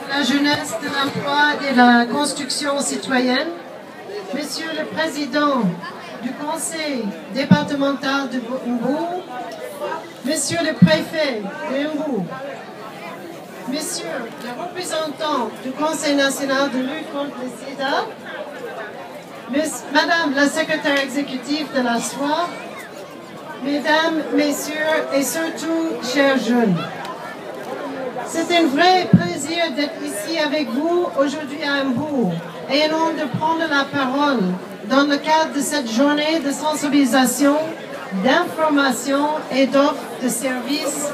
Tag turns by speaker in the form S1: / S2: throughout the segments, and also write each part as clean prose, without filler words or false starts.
S1: de la jeunesse, de l'emploi et de la construction citoyenne, Monsieur le Président du Conseil départemental de Mbour, Monsieur le Préfet de Mbour, Monsieur le représentant du Conseil national de lutte contre le sida, Madame la secrétaire exécutive de la SOA, Mesdames, Messieurs et surtout chers jeunes. C'est un vrai plaisir d'être ici avec vous aujourd'hui à Mbour et un honneur de prendre la parole dans le cadre de cette journée de sensibilisation, d'information et d'offre de services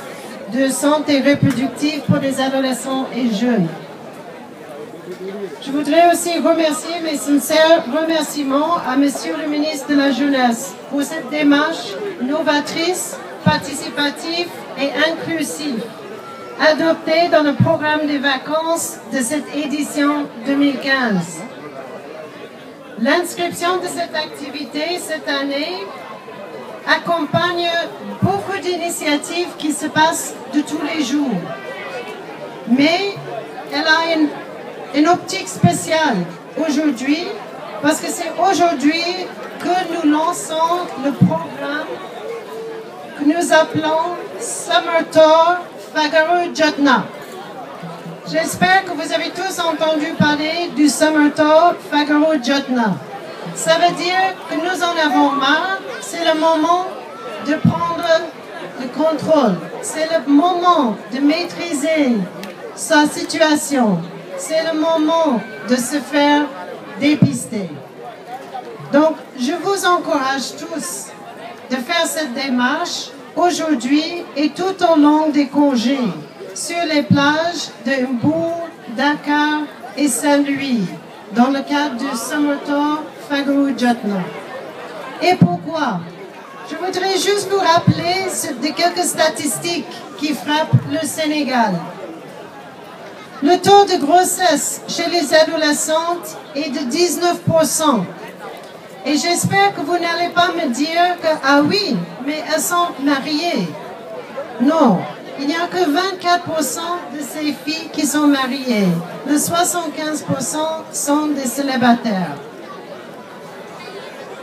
S1: de santé reproductive pour les adolescents et jeunes. Je voudrais aussi remercier mes sincères remerciements à Monsieur le ministre de la Jeunesse pour cette démarche novatrice, participative et inclusive adoptée dans le programme des vacances de cette édition 2015. L'inscription de cette activité cette année accompagne beaucoup d'initiatives qui se passent de tous les jours. Mais elle a une optique spéciale aujourd'hui parce que c'est aujourd'hui que nous lançons le programme que nous appelons Summer Tour Fagaro Jatna. J'espère que vous avez tous entendu parler du Summer Tour Fagaro Jatna. Ça veut dire que nous en avons marre, c'est le moment de prendre le contrôle, c'est le moment de maîtriser sa situation, c'est le moment de se faire dépister. Donc, je vous encourage tous de faire cette démarche aujourd'hui et tout au long des congés sur les plages de Mbour, Dakar et Saint-Louis dans le cadre du Summer Tour Fagaro Jatna. Et pourquoi? Je voudrais juste vous rappeler de quelques statistiques qui frappent le Sénégal. Le taux de grossesse chez les adolescentes est de 19%. Et j'espère que vous n'allez pas me dire que, ah oui, mais elles sont mariées. Non, il n'y a que 24% de ces filles qui sont mariées. Les 75% sont des célibataires.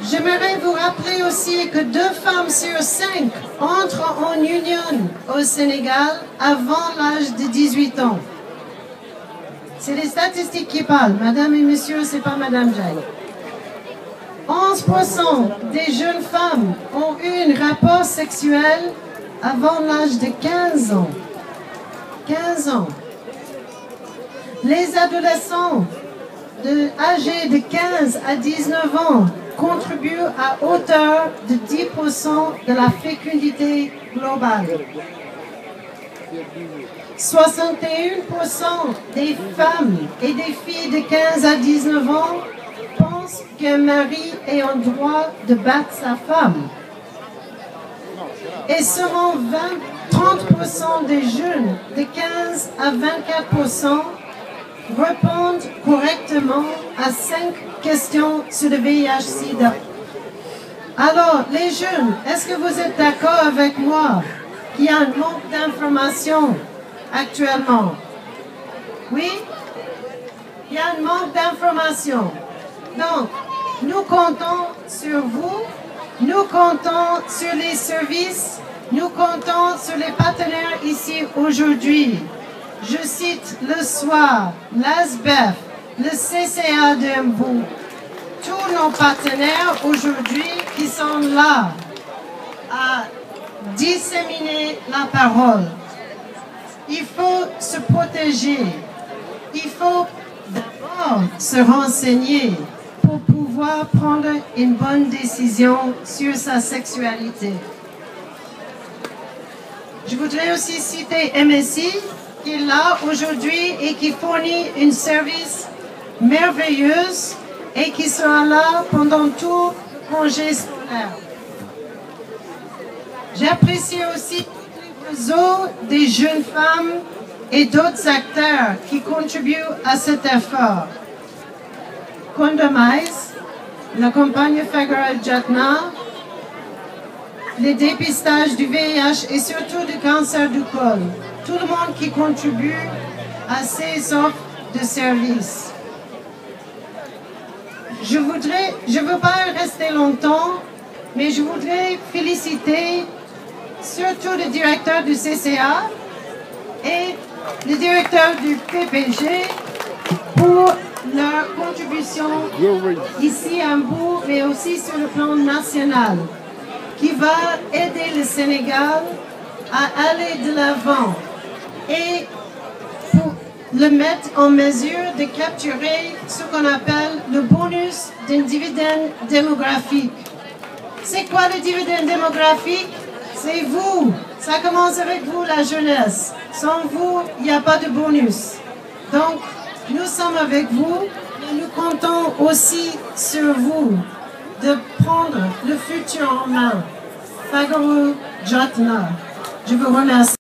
S1: J'aimerais vous rappeler aussi que 2 femmes sur 5 entrent en union au Sénégal avant l'âge de 18 ans. C'est les statistiques qui parlent. Madame et monsieur, c'est pas Madame Jai. 11% des jeunes femmes ont eu un rapport sexuel avant l'âge de 15 ans. 15 ans. Les adolescents âgés de 15 à 19 ans contribuent à hauteur de 10% de la fécondité globale. 61% des femmes et des filles de 15 à 19 ans pensent qu'un mari est en droit de battre sa femme. Et seulement 30% des jeunes de 15 à 24% répondent correctement à 5 questions sur le VIH-Sida. Alors, les jeunes, est-ce que vous êtes d'accord avec moi qu'il y a un manque d'informations actuellement? Oui? Il y a un manque d'informations. Donc, nous comptons sur vous, nous comptons sur les services, nous comptons sur les partenaires ici aujourd'hui. Je cite le SOA, l'ASBEF, le CCA de Mbour, tous nos partenaires aujourd'hui qui sont là à disséminer la parole. Il faut se protéger, il faut d'abord se renseigner pour pouvoir prendre une bonne décision sur sa sexualité. Je voudrais aussi citer MSI, qui est là aujourd'hui et qui fournit un service merveilleux et qui sera là pendant tout le congé scolaire. J'apprécie aussi le réseau des jeunes femmes et d'autres acteurs qui contribuent à cet effort. Condomize, la campagne Fagaro Jatna, le dépistage du VIH et surtout du cancer du col. Tout le monde qui contribue à ces offres de services. Je ne veux pas rester longtemps, mais je voudrais féliciter surtout le directeur du CCA et le directeur du PPG pour leur contribution ici à Mbour, mais aussi sur le plan national, qui va aider le Sénégal à aller de l'avant et pour le mettre en mesure de capturer ce qu'on appelle le bonus d'un dividende démographique. C'est quoi le dividende démographique? C'est vous. Ça commence avec vous, la jeunesse. Sans vous, il n'y a pas de bonus. Donc, nous sommes avec vous, mais nous comptons aussi sur vous de prendre le futur en main. Fagaru Jotna. Je vous remercie.